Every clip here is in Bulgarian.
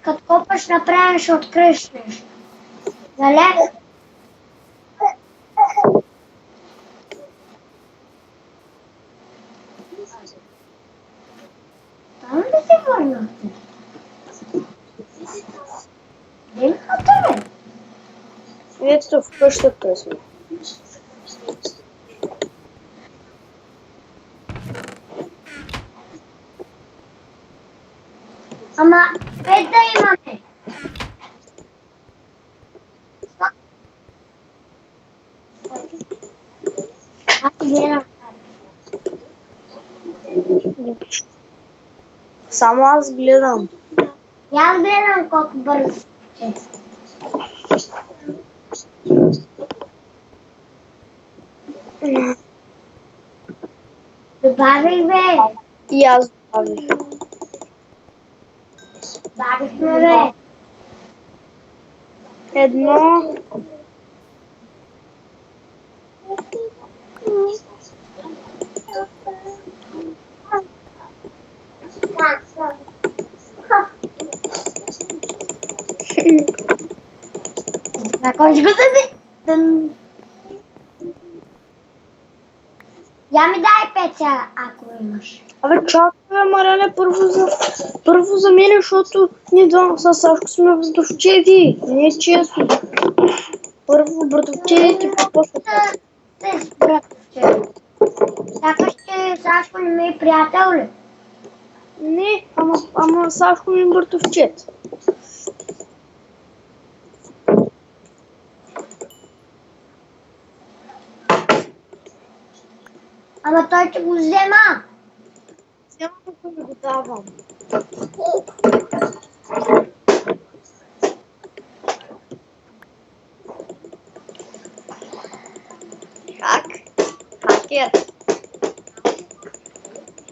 Като копаш направо ще откриеш нещо. Нали? Там ли се върнахте? Димхата ли? Ето в къщата сме. Ама, 5 да имаме. Аз гледам. Само аз гледам. И аз гледам колко бързо е. Добавих, бе. И аз добавих. Добавихме, бе. Едно. На кой ще го даде? Я ми дай 5 сега, ако имаш. Абе, чакай, Мариане, първо за мен, защото ние двама с Сашко сме братовчеди. Не е честно. Първо братовчедите, после това. Те с братовче. Сякаш, че Сашко не ми е приятел ли? Не, ама Сашко ми е братовчет. Ама той ще го взема. Няма да ми го давам. Хакер.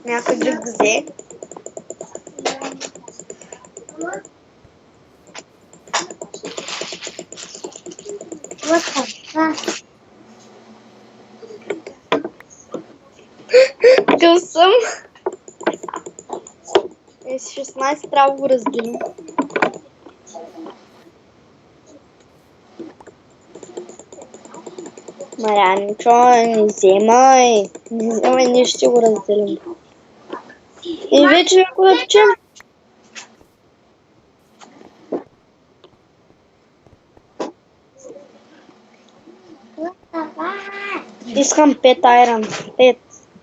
Някой друг го взе. Къв съм. С 16 трябва да го разделим. Марианчо, не вземай. Не вземай, ние ще го разделим. И вече не го речем. Искам 5 айран. 5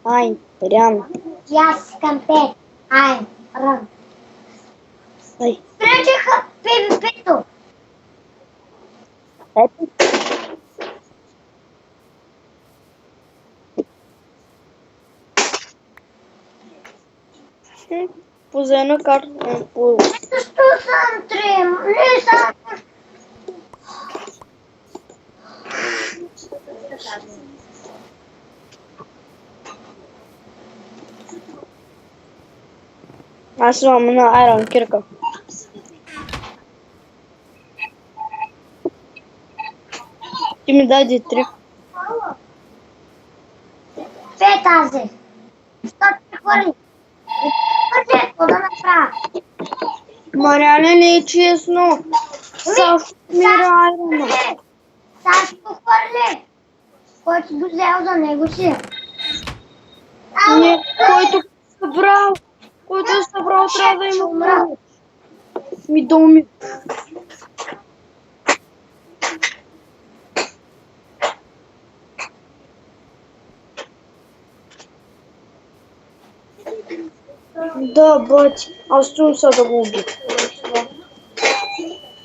айран. И аз искам 5 айран. Ай. Спречеха PvP-то. Ето. По за една карта. По... Защо съм трим? Не съм. Аз имам една айрон кирка. Ти ми даде 3. 5 тази. Що ти хвърли? Хвърли, какво да направя? Мариане, не е честно. Сашко ми е айрона. Сашко хвърли. Който го взел за него си. Не, който е събрал. Който е събрал, трябва да има умра. Ми да уми. Да, бати. Аз трудно са да го уби.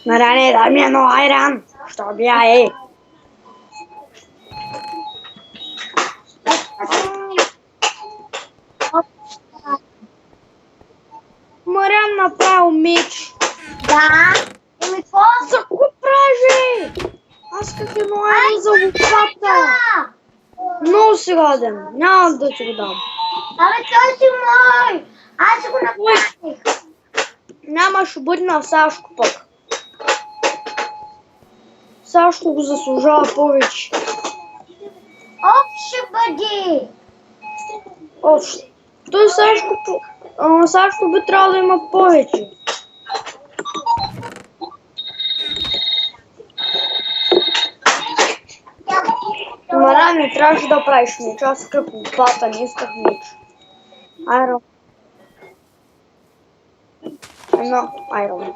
Мариане, дай ми едно айран. Що бия е? Мариан направил меч. Да. Еми, какво? За какво прави? Аз как едно айран за лопата. Много си гаден. Няма да ти го дам. Абе, той си мой. Аз си го направих. Няма, ще бъде на Сашко пък. Сашко го заслужава повече. Ще бъде. Общо. Той Сашко би трябвало да има повече. Мара, не трябваше да правиш меч. Аз скъп лопата, не исках меч. Айрон. Едно айрон.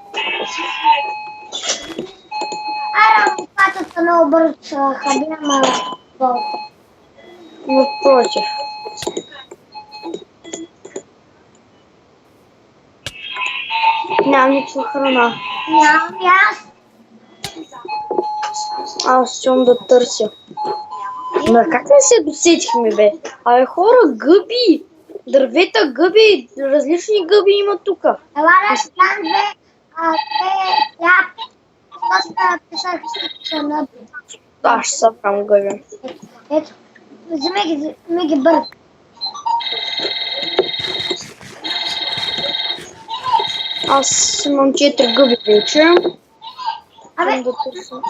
Айрон лопатата много бързо се хаби, ама болко. Напротив. Нямам никаква храна. Нямам и аз. Аз ще да търся. Ма как не се досетихме, бе? Абе, хора, гъби! Дървета, гъби! Различни гъби има тука. Ела да стан две хляб. Доста писарки на Аз ще събрам гъби. ето. Вземи ги бърз. Аз имам 4 гъби вече. Абе, Ще да търся.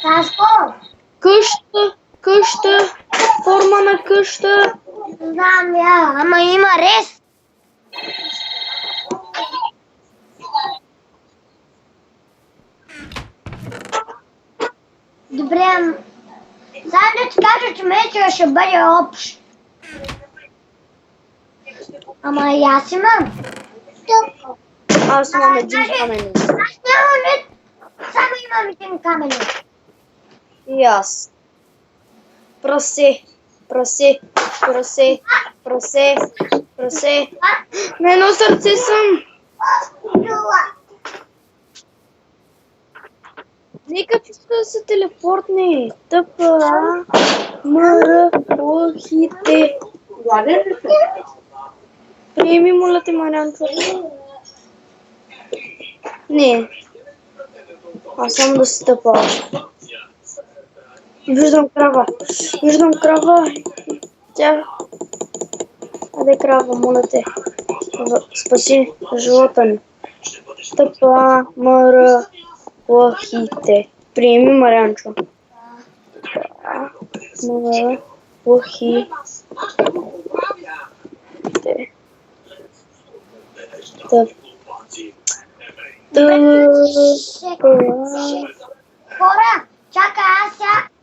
Таско, Къща, къща, форма на къща. знам я, ама има рез. Добре, сега да ти кажа, че меча ще бъде общ. Ама и аз имам. Аз имам един камен. Аз нямам нито. Само имам един камен. И аз. Прасе, прасе, прасе, прасе, прасе. На едно сърце съм. Нека иска да се телепортне. Тъпа, мъра, лъхите. Гладен ли си? Приеми, моля те, Марянчо. Не. Аз съм да се тъпа. Виждам крава. Виждам крава. Тя... Къде крава, моля те? Спаси живота ми. Тъпа, мъра, лъхите. Приеми, Марянчо. Мъра, лъхи. Хора, чакай, аз сега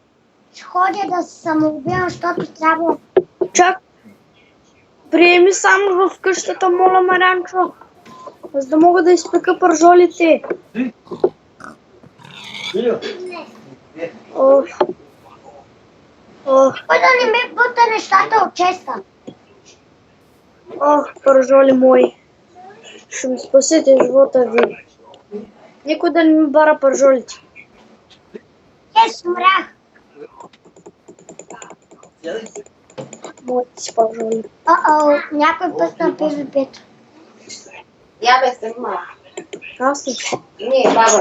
ще ходя да се самоубивам, защото трябва. Чак. Приеми само в къщата, моля, Марянчо. За да мога да изпека пържолите. Ох. Ох. Кой да не ми бута нещата от честа? Ох, пържоли мои. Ще ми спасете живота ви. Никой да не ми бара пържолите. Смрях. Моите си пържоли. Някой път на PvP-то. Я бе се ма. Аз ли? Не, баба.